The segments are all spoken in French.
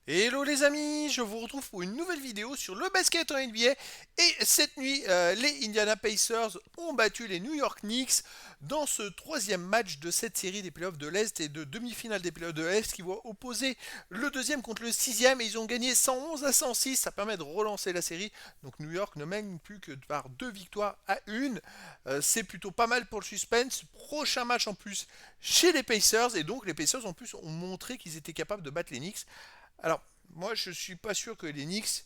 Hello les amis, je vous retrouve pour une nouvelle vidéo sur le basket en NBA. Et cette nuit, les Indiana Pacers ont battu les New York Knicks dans ce troisième match de cette série des playoffs de l'Est et de demi-finale des playoffs de l'Est qui va opposer le deuxième contre le sixième. Et ils ont gagné 111 à 106, ça permet de relancer la série. Donc New York ne mène plus que par 2 victoires à une. C'est plutôt pas mal pour le suspense. Prochain match en plus chez les Pacers. Et donc les Pacers en plus ont montré qu'ils étaient capables de battre les Knicks. Alors, moi, je ne suis pas sûr que les Knicks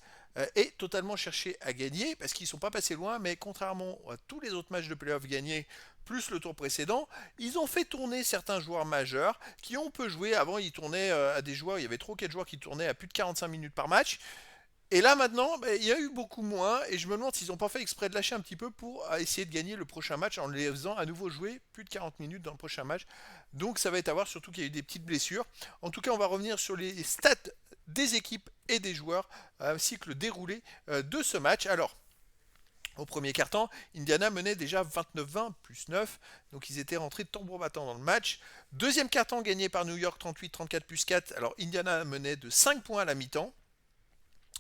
aient totalement cherché à gagner, parce qu'ils ne sont pas passés loin, mais contrairement à tous les autres matchs de playoff gagnés, plus le tour précédent, ils ont fait tourner certains joueurs majeurs qui ont peu joué. Avant, ils tournaient à des joueurs, il y avait 3 ou 4 joueurs qui tournaient à plus de 45 minutes par match. Et là maintenant, il y a eu beaucoup moins, et je me demande s'ils n'ont pas fait exprès de lâcher un petit peu pour essayer de gagner le prochain match en les faisant à nouveau jouer plus de 40 minutes dans le prochain match. Donc ça va être à voir, surtout qu'il y a eu des petites blessures. En tout cas, on va revenir sur les stats des équipes et des joueurs, ainsi que le déroulé de ce match. Alors, au premier quart-temps, Indiana menait déjà 29-20 plus 9, donc ils étaient rentrés de tambour battant dans le match. Deuxième quart-temps gagné par New York 38-34 plus 4, alors Indiana menait de 5 points à la mi-temps.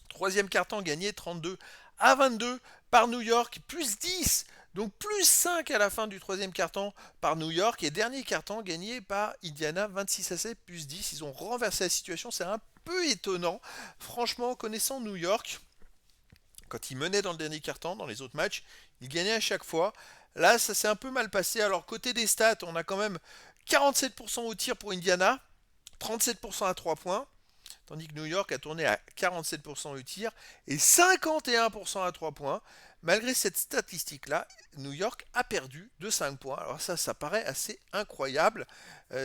Troisième quart-temps gagné 32 à 22 par New York, plus 10. Donc plus 5 à la fin du troisième quart-temps par New York. Et dernier quart-temps gagné par Indiana, 26 à 7, plus 10. Ils ont renversé la situation, c'est un peu étonnant. Franchement, connaissant New York, quand ils menaient dans le dernier quart-temps, dans les autres matchs, ils gagnaient à chaque fois. Là, ça s'est un peu mal passé. Alors côté des stats, on a quand même 47% au tir pour Indiana, 37% à 3 points. Tandis que New York a tourné à 47% au tir et 51% à 3 points. Malgré cette statistique-là, New York a perdu de 5 points. Alors ça paraît assez incroyable.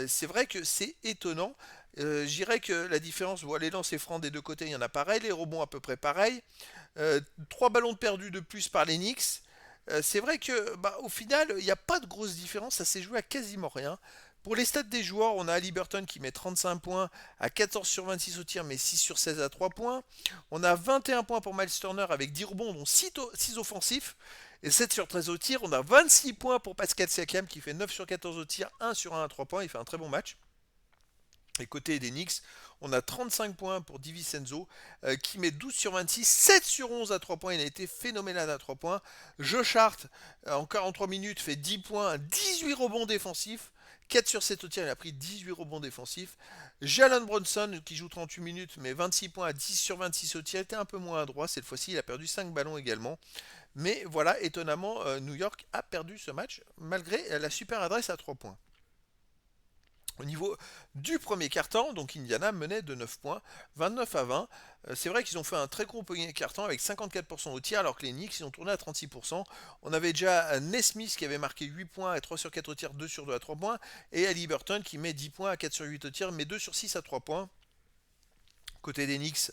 C'est vrai que c'est étonnant. Je dirais que la différence, les lancers francs des deux côtés, il y en a pareil, les rebonds à peu près pareil. 3 ballons perdus de plus par les Knicks. C'est vrai que au final, il n'y a pas de grosse différence, ça s'est joué à quasiment rien. Pour les stats des joueurs, on a Ali Burton qui met 35 points à 14 sur 26 au tir, mais 6 sur 16 à 3 points. On a 21 points pour Miles Turner avec 10 rebonds, dont 6 offensifs. Et 7 sur 13 au tir. On a 26 points pour Pascal Siakam qui fait 9 sur 14 au tir, 1 sur 1 à 3 points. Il fait un très bon match. Et côté des Knicks, on a 35 points pour DiVincenzo qui met 12 sur 26, 7 sur 11 à 3 points. Il a été phénoménal à 3 points. Josh Hart, en 43 minutes, fait 10 points, 18 rebonds défensifs. 4 sur 7 au tir, il a pris 18 rebonds défensifs. Jalen Brunson, qui joue 38 minutes, mais 26 points à 10 sur 26 au tir, était un peu moins adroit cette fois-ci. Il a perdu 5 ballons également. Mais voilà, étonnamment, New York a perdu ce match, malgré la super adresse à 3 points. Au niveau du premier quart-temps, donc Indiana menait de 9 points, 29 à 20. C'est vrai qu'ils ont fait un très gros premier quart-temps avec 54% au tir, alors que les Knicks ils ont tourné à 36%. On avait déjà Nesmith qui avait marqué 8 points à 3 sur 4 au tir, 2 sur 2 à 3 points, et Ali Burton qui met 10 points à 4 sur 8 au tir, mais 2 sur 6 à 3 points. Côté des Knicks,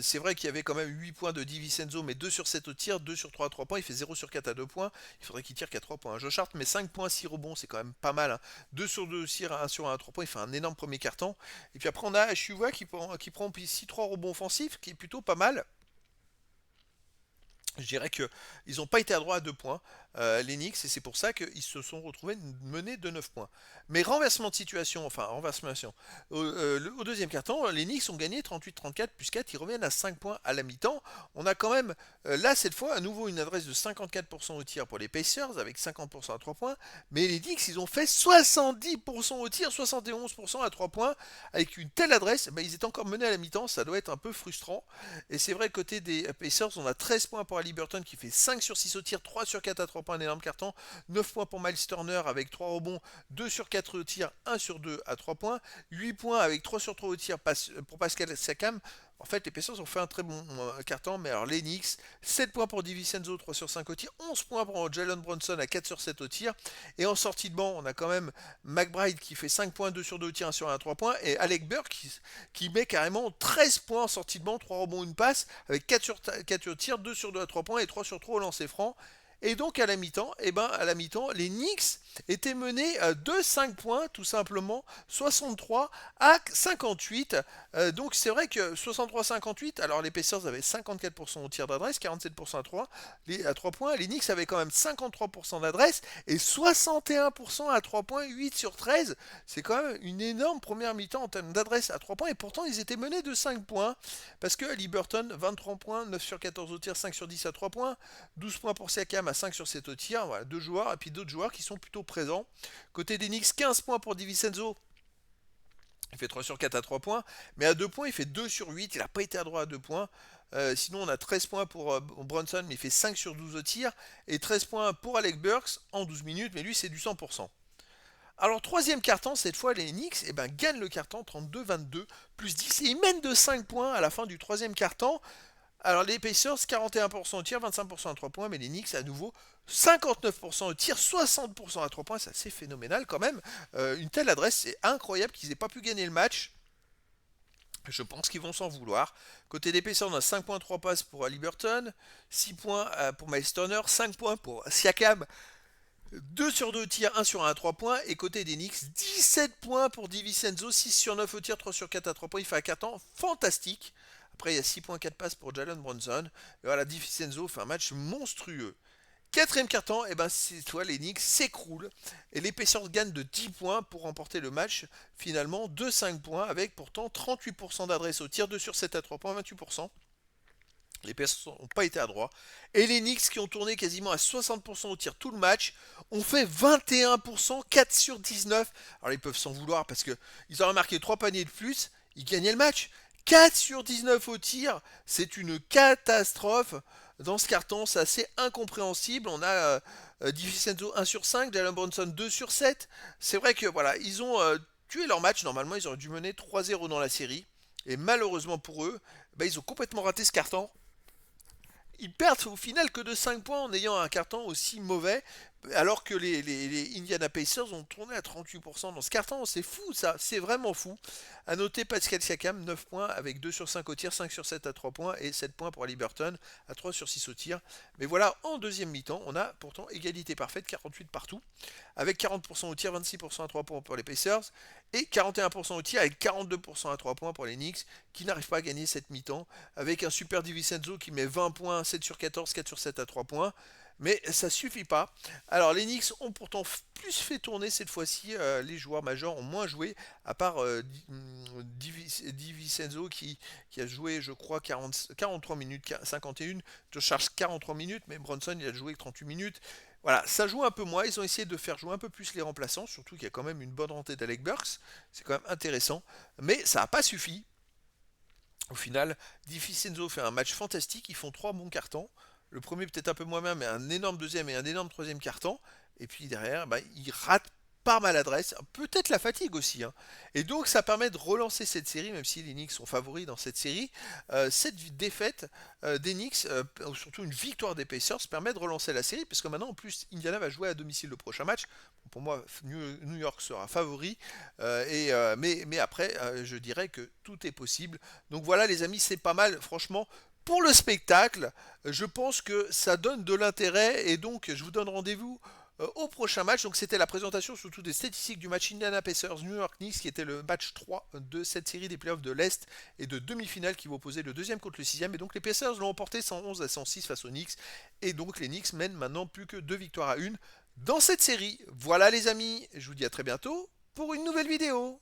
c'est vrai qu'il y avait quand même 8 points de DiVincenzo, mais 2 sur 7 au tir, 2 sur 3 à 3 points. Il fait 0 sur 4 à 2 points. Il faudrait qu'il tire qu'à 3 points. Josh Hart met 5 points, 6 rebonds, c'est quand même pas mal. 2 sur 2 au tir, 1 sur 1 à 3 points. Il fait un énorme premier carton. Et puis après, on a Chuva qui prend ici 3 rebonds offensifs, qui est plutôt pas mal. Je dirais qu'ils n'ont pas été à droit à 2 points, les Knicks, et c'est pour ça qu'ils se sont retrouvés menés de 9 points. Mais renversement de situation, enfin renversement de situation. Au deuxième quart-temps, les Knicks ont gagné 38-34 plus 4, ils reviennent à 5 points à la mi-temps. On a quand même, là cette fois, à nouveau une adresse de 54% au tir pour les Pacers, avec 50% à 3 points. Mais les Knicks, ils ont fait 70% au tir, 71% à 3 points. Avec une telle adresse, ils étaient encore menés à la mi-temps, ça doit être un peu frustrant. Et c'est vrai, côté des Pacers, on a 13 points pour Ali Burton qui fait 5 sur 6 au tir, 3 sur 4 à 3 points, un énorme carton. 9 points pour Miles Turner avec 3 rebonds, 2 sur 4 au tir, 1 sur 2 à 3 points. 8 points avec 3 sur 3 au tir pour Pascal Siakam. En fait, les Pacers ont fait un très bon carton, mais alors les Knicks, 7 points pour DiVincenzo, 3 sur 5 au tir, 11 points pour Jalen Brunson à 4 sur 7 au tir. Et en sortie de banc, on a quand même McBride qui fait 5 points, 2 sur 2 au tir, 1 sur 1 à 3 points. Et Alec Burke qui met carrément 13 points en sortie de banc, 3 rebonds, une passe, avec 4 sur 4 au tir, 2 sur 2 à 3 points et 3 sur 3 au lancer franc. Et donc à la mi-temps, les Knicks étaient menés de 5 points, tout simplement, 63 à 58. Donc c'est vrai que 63-58, alors les Pacers avaient 54% au tir d'adresse, 47% à 3 points. Les Knicks avaient quand même 53% d'adresse et 61% à 3 points, 8 sur 13. C'est quand même une énorme première mi-temps en termes d'adresse à 3 points. Et pourtant, ils étaient menés de 5 points. Parce que Liberton, 23 points, 9 sur 14 au tir, 5 sur 10 à 3 points. 12 points pour Siakam à 5 sur 7 au tir. Voilà, deux joueurs. Et puis d'autres joueurs qui sont plutôt présents. Côté des Knicks, 15 points pour DiVincenzo. Il fait 3 sur 4 à 3 points. Mais à 2 points, il fait 2 sur 8. Il n'a pas été à droit à 2 points. Sinon, on a 13 points pour Brunson, mais il fait 5 sur 12 au tir. Et 13 points pour Alec Burks en 12 minutes. Mais lui, c'est du 100%. Alors, troisième carton, cette fois, les Knicks gagnent le carton 32-22, plus 10, et ils mènent de 5 points à la fin du troisième carton. Alors, les Pacers, 41% au tir, 25% à 3 points, mais les Knicks, à nouveau, 59% au tir, 60% à 3 points, c'est assez phénoménal quand même. Une telle adresse, c'est incroyable qu'ils n'aient pas pu gagner le match. Je pense qu'ils vont s'en vouloir. Côté des Pacers, on a 5 points, 3 passes pour Haliburton, 6 points pour Miles Turner, 5 points pour Siakam, 2 sur 2 au tir, 1 sur 1 à 3 points. Et côté des Knicks, 17 points pour DiVincenzo, 6 sur 9 au tir, 3 sur 4 à 3 points. Il fait un carton fantastique. Après, il y a 6 points, 4 passes pour Jalen Brunson. Et voilà, DiVincenzo fait un match monstrueux. Quatrième carton, c'est toi, les Knicks s'écroulent. Et les Pacers gagnent de 10 points pour remporter le match, finalement, de 5 points, avec pourtant 38% d'adresse au tir, 2 sur 7 à 3 points, 28%. Les Pacers n'ont pas été à droit. Et les Knicks, qui ont tourné quasiment à 60% au tir tout le match, ont fait 21%, 4 sur 19. Alors ils peuvent s'en vouloir parce qu'ils auraient marqué 3 paniers de plus, ils gagnaient le match. 4 sur 19 au tir, c'est une catastrophe. Dans ce carton, c'est assez incompréhensible. On a DiVincenzo 1 sur 5, Jalen Brunson 2 sur 7. C'est vrai que voilà, ils ont tué leur match. Normalement, ils auraient dû mener 3-0 dans la série. Et malheureusement pour eux, ils ont complètement raté ce carton. Ils perdent au final que de 5 points en ayant un carton aussi mauvais, alors que les Indiana Pacers ont tourné à 38% dans ce carton. C'est fou ça, c'est vraiment fou. À noter Pascal Siakam, 9 points avec 2 sur 5 au tir, 5 sur 7 à 3 points et 7 points pour Liberton à 3 sur 6 au tir. Mais voilà, en deuxième mi-temps, on a pourtant égalité parfaite, 48 partout, avec 40% au tir, 26% à 3 points pour les Pacers et 41% au tir avec 42% à 3 points pour les Knicks qui n'arrivent pas à gagner cette mi-temps avec un super DiVincenzo qui met 20 points, 7 sur 14, 4 sur 7 à 3 points. Mais ça suffit pas. Alors les Knicks ont pourtant plus fait tourner cette fois-ci. Les joueurs majeurs ont moins joué, à part DiVincenzo qui a joué, je crois, 43 minutes, 51. Je charge 43 minutes, mais Bronson il a joué 38 minutes. Voilà, ça joue un peu moins. Ils ont essayé de faire jouer un peu plus les remplaçants, surtout qu'il y a quand même une bonne rentrée d'Alec Burks. C'est quand même intéressant. Mais ça n'a pas suffi. Au final, DiVincenzo fait un match fantastique. Ils font 3 bons cartons. Le premier peut-être un peu moins bien, mais un énorme deuxième et un énorme troisième carton. Et puis derrière, il rate par maladresse, peut-être la fatigue aussi. Hein. Et donc ça permet de relancer cette série, même si les Knicks sont favoris dans cette série. Cette défaite des Knicks, ou surtout une victoire des Pacers, permet de relancer la série, parce que maintenant en plus Indiana va jouer à domicile le prochain match. Pour moi, New York sera favori, mais après, je dirais que tout est possible. Donc voilà les amis, c'est pas mal, franchement. Pour le spectacle, je pense que ça donne de l'intérêt et donc je vous donne rendez-vous au prochain match. Donc c'était la présentation surtout des statistiques du match Indiana Pacers New York Knicks qui était le match 3 de cette série des playoffs de l'Est et de demi-finale qui va opposer le deuxième contre le sixième. Et donc les Pacers l'ont emporté 111 à 106 face aux Knicks et donc les Knicks mènent maintenant plus que 2 victoires à 1 dans cette série. Voilà les amis, je vous dis à très bientôt pour une nouvelle vidéo.